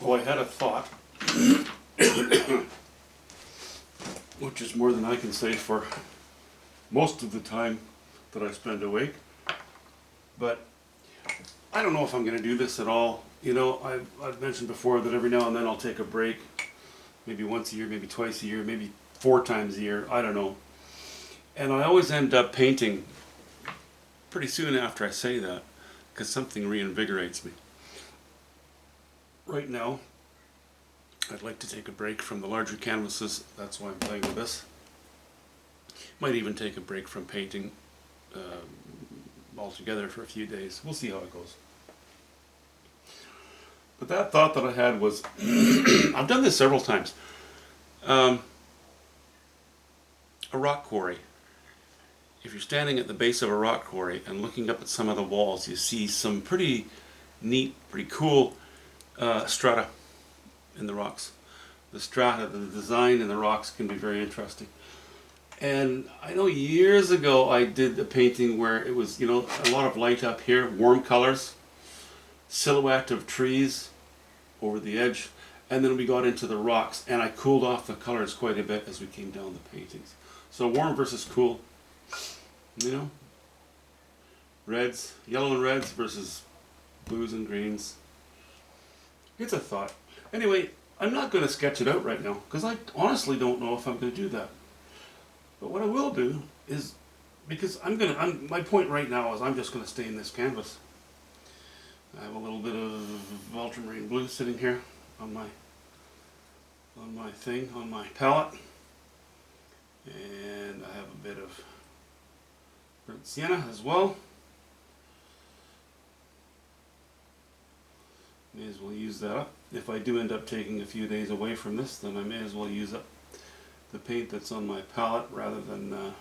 Well, I had a thought, which is more than I can say for most of the time that I spend awake. But I don't know if I'm going to do this at all. You know, I've mentioned before that every now and then I'll take a break, maybe once a year, maybe twice a year, maybe 4 times a year, I don't know. And I always end up painting pretty soon after I say that, because something reinvigorates me. Right now, I'd like to take a break from the larger canvases. That's why I'm playing with this. Might even take a break from painting altogether for a few days. We'll see how it goes. But that thought that I had was, I've done this several times. A rock quarry. If you're standing at the base of a rock quarry and looking up at some of the walls, you see some pretty neat, pretty cool strata in the rocks. The strata, the design in the rocks can be very interesting. And I know years ago I did a painting where it was, you know, a lot of light up here, warm colors, silhouette of trees over the edge, and then we got into the rocks and I cooled off the colors quite a bit as we came down the paintings. So warm versus cool, you know, reds, yellow and reds versus blues and greens. It's a thought. Anyway, I'm not going to sketch it out right now because I honestly don't know if I'm going to do that. But what I will do is, because my point right now is I'm just going to stay in this canvas. I have a little bit of ultramarine blue sitting here on my palette, and I have a bit of burnt sienna as well. May as well use that up. If I do end up taking a few days away from this, then I may as well use up the paint that's on my palette rather than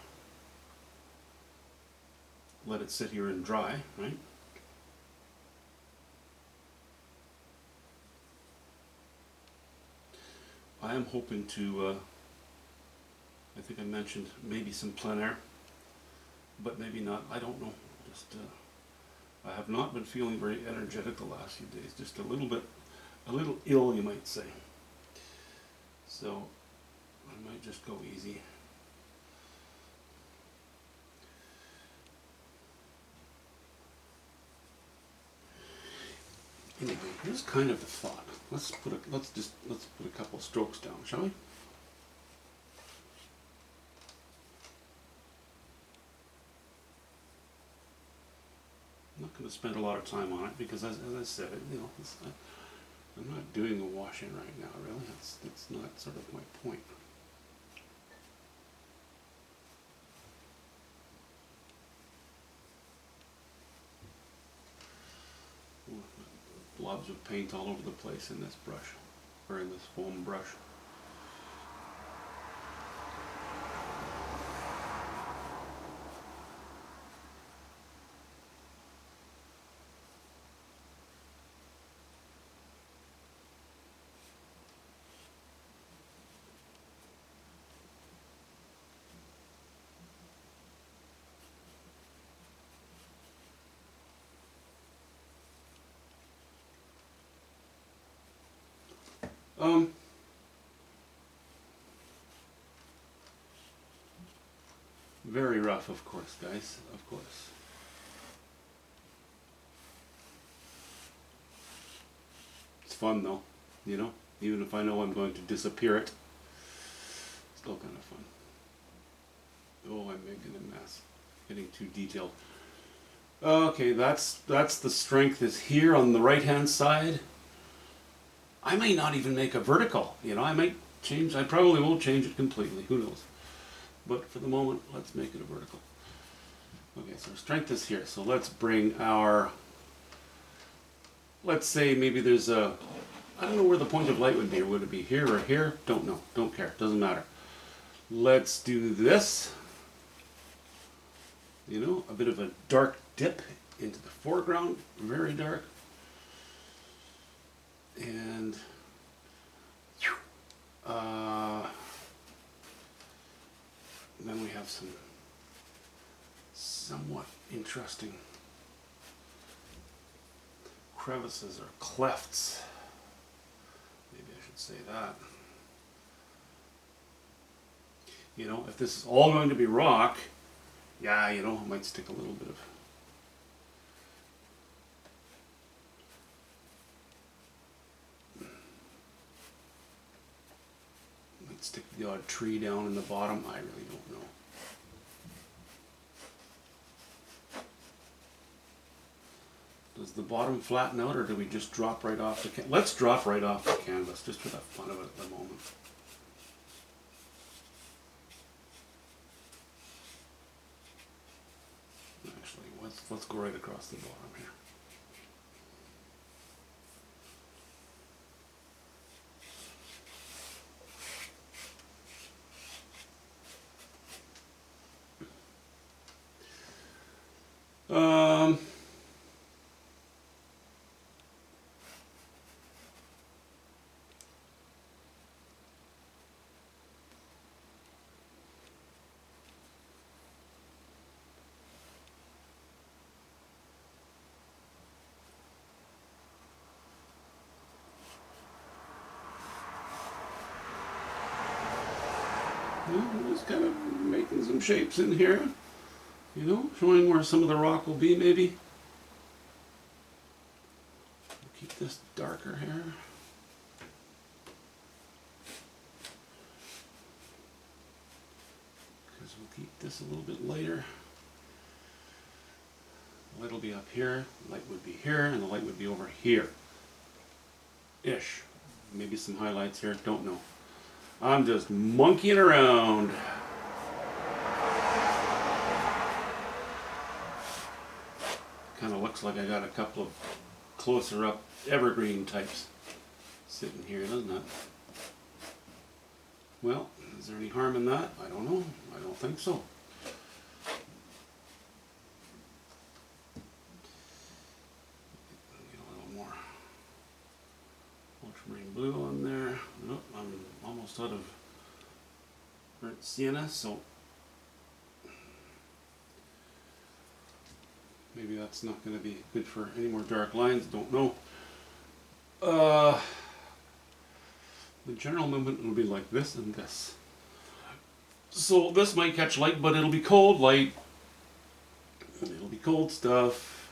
let it sit here and dry, right? I am hoping to, I think I mentioned maybe some plein air, but maybe not, I don't know. Just, I have not been feeling very energetic the last few days, just a little ill, you might say. So I might just go easy. Anyway, here's kind of the thought. Let's put a couple of strokes down, shall we? I'm not going to spend a lot of time on it because, as I said, you know, I'm not doing a wash-in right now. Really, that's not sort of my point. Blobs of paint all over the place in this brush, or in this foam brush. Very rough, of course, guys, of course. It's fun though, you know, even if I know I'm going to disappear it, still kind of fun. Oh, I'm making a mess, getting too detailed. Okay, that's the strength is here on the right hand side. I may not even make a vertical, you know, I probably won't change it completely, who knows. But for the moment, let's make it a vertical. Okay, so our strength is here. So let's bring let's say maybe there's I don't know where the point of light would be. Would it be here or here? Don't know, don't care, doesn't matter. Let's do this. You know, a bit of a dark dip into the foreground, very dark. And then we have some somewhat interesting crevices or clefts should say that. You know, if this is all going to be rock, yeah, you know, I might stick a little bit of stick the odd tree down in the bottom. I really don't know. Does the bottom flatten out, or do we just drop right off the canvas? Let's drop right off the canvas, just for the fun of it at the moment. Actually, let's go right across the bottom here. Um, I'm just kind of making some shapes in here, you know, showing where some of the rock will be maybe. Keep this darker here. Because we'll keep this a little bit lighter. The light will be up here, the light would be here, and the light would be over here. Ish. Maybe some highlights here, don't know. I'm just monkeying around. Kind of looks like I got a couple of closer up evergreen types sitting here, doesn't it? Well, is there any harm in that? I don't know. I don't think so. Get a little more ultramarine blue on there. Nope, I'm almost out of burnt sienna, so maybe that's not going to be good for any more dark lines, don't know. The general movement will be like this and this. So this might catch light, but it'll be cold light. It'll be cold stuff,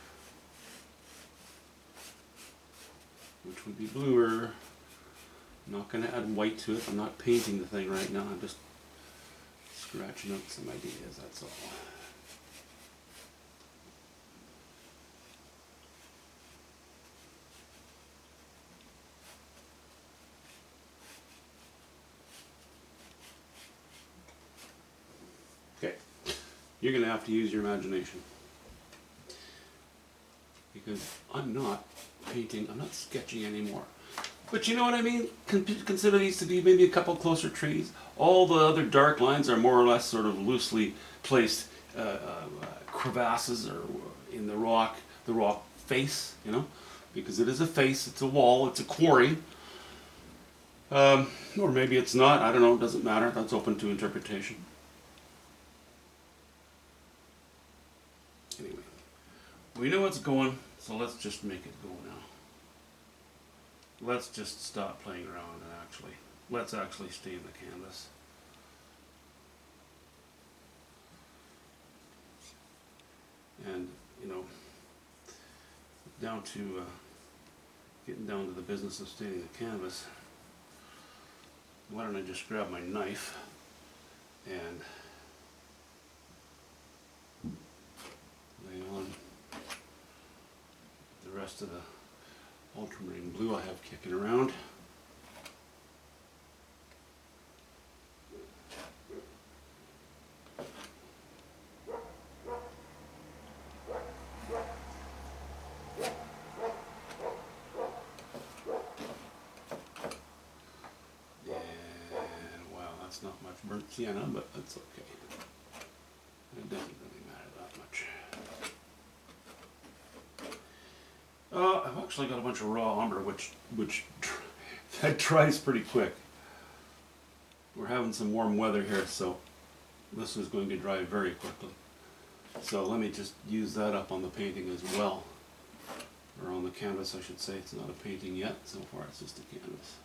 which would be bluer. I'm not going to add white to it. I'm not painting the thing right now. I'm just scratching out some ideas, that's all. Okay, you're going to have to use your imagination, because I'm not painting, I'm not sketching anymore. But you know what I mean? Consider these to be maybe a couple closer trees. All the other dark lines are more or less sort of loosely placed crevasses or in the rock face, you know, because it is a face, it's a wall, it's a quarry. Or maybe it's not, I don't know, it doesn't matter, that's open to interpretation. Anyway, we know it's going, so let's just make it go now. Let's just stop playing around and let's actually stay in the canvas. And, you know, getting down to the business of staining the canvas, why don't I just grab my knife and lay on the rest of the ultramarine blue I have kicking around. And wow, that's not much burnt sienna, but that's okay. It doesn't really matter that much. I've actually got a bunch of raw umber, which that dries pretty quick. We're having some warm weather here, so this is going to dry very quickly. So let me just use that up on the painting as well, or on the canvas I should say. It's not a painting yet, so far it's just a canvas.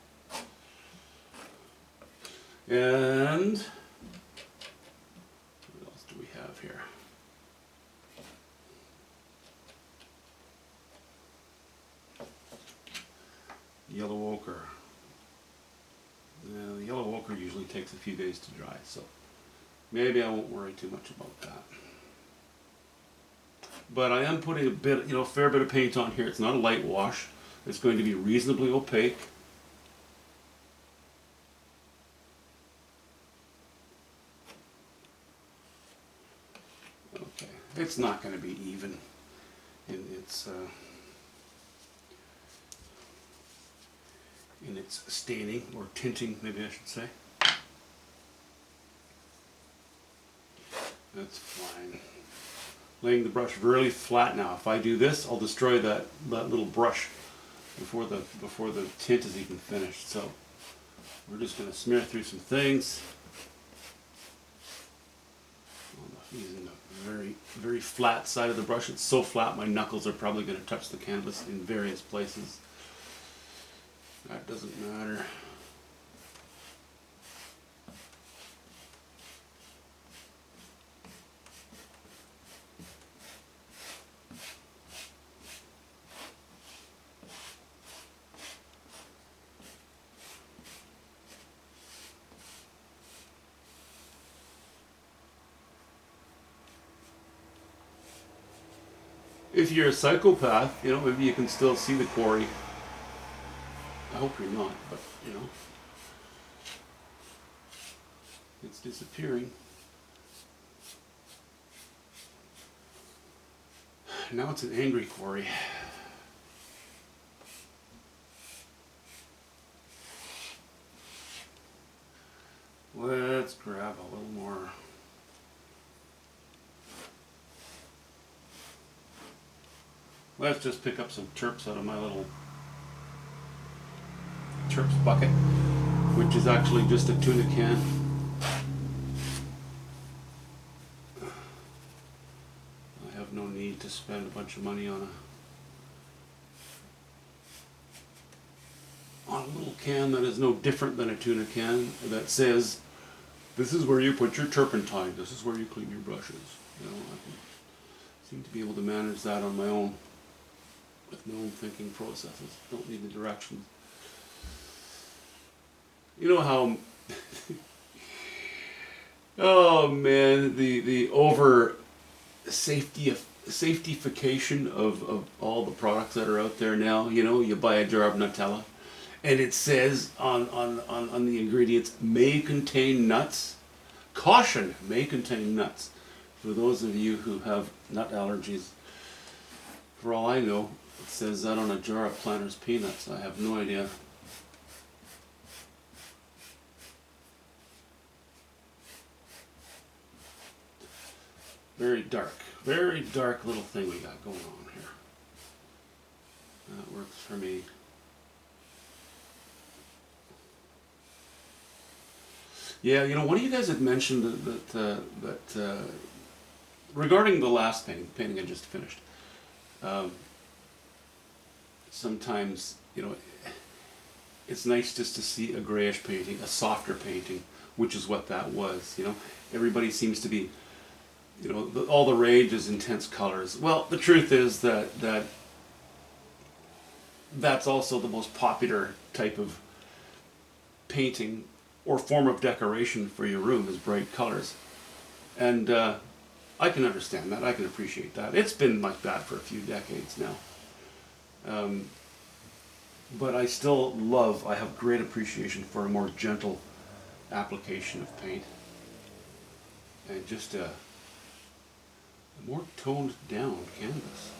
And what else do we have here? Yellow ochre. The yellow ochre usually takes a few days to dry, so maybe I won't worry too much about that. But I am putting a fair bit of paint on here. It's not a light wash. It's going to be reasonably opaque. Okay, it's not going to be even in its staining or tinting, maybe I should say. That's fine. Laying the brush really flat now. If I do this, I'll destroy that little brush before the tint is even finished. So we're just going to smear through some things. Using the very flat side of the brush. It's so flat my knuckles are probably going to touch the canvas in various places. That doesn't matter. If you're a psychopath, maybe you can still see the quarry. I hope you're not, but it's disappearing. Now it's an angry quarry. Let's grab a little more. Let's just pick up some terps out of my little terps bucket, which is actually just a tuna can. I have no need to spend a bunch of money on a little can that is no different than a tuna can that says, this is where you put your turpentine, this is where you clean your brushes. I seem to be able to manage that on my own with my own thinking processes. Don't need the directions. You know how oh man, the over safetification of all the products that are out there now. You buy a jar of Nutella and it says on the ingredients, may contain nuts. Caution, may contain nuts. For those of you who have nut allergies, for all I know, it says that on a jar of Planters peanuts. I have no idea. Very dark little thing we got going on here. That works for me. Yeah, one of you guys had mentioned that regarding the last painting I just finished. Sometimes, it's nice just to see a grayish painting, a softer painting, which is what that was. Everybody seems to be, all the rage is intense colors. Well, the truth is that's also the most popular type of painting or form of decoration for your room, is bright colors. And I can understand that. I can appreciate that. It's been like that for a few decades now. But I still I have great appreciation for a more gentle application of paint. And just a more toned down canvas.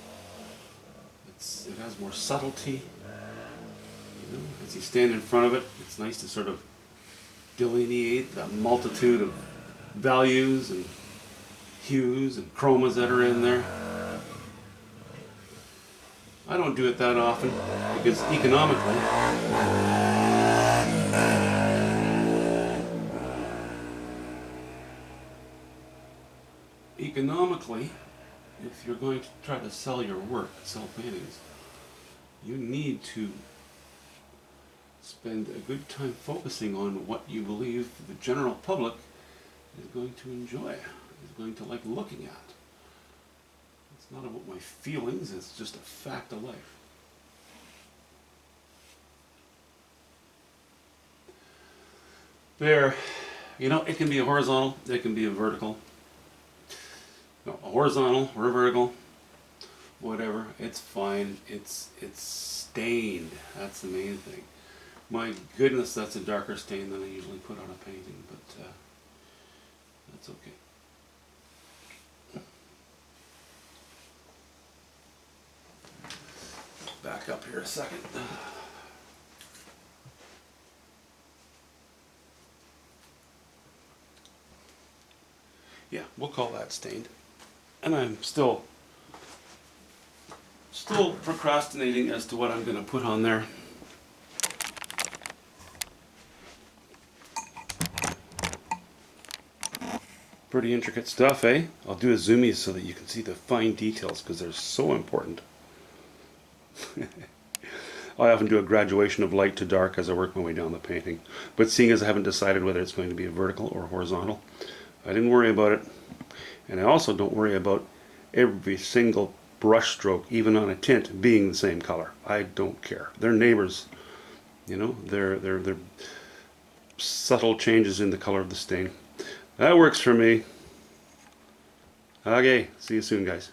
It has more subtlety. As you stand in front of it, it's nice to sort of delineate the multitude of values and hues and chromas that are in there. I don't do it that often because economically, if you're going to try to sell your work, sell paintings, you need to spend spend a good time focusing on what you believe the general public is going to enjoy, is going to like looking at. It's not about my feelings, it's just a fact of life. There, you know, it can be a horizontal, it can be a vertical. No, a horizontal or a vertical, whatever, it's fine. It's stained. That's the main thing. My goodness, that's a darker stain than I usually put on a painting, but that's okay. Back up here a second. Yeah, we'll call that stained. And I'm still procrastinating as to what I'm going to put on there. Pretty intricate stuff, eh? I'll do a zoomies so that you can see the fine details because they're so important. I often do a graduation of light to dark as I work my way down the painting. But seeing as I haven't decided whether it's going to be a vertical or horizontal, I didn't worry about it. And I also don't worry about every single brush stroke, even on a tint, being the same color. I don't care. They're neighbors. You know, they're subtle changes in the color of the stain. That works for me. Okay, see you soon, guys.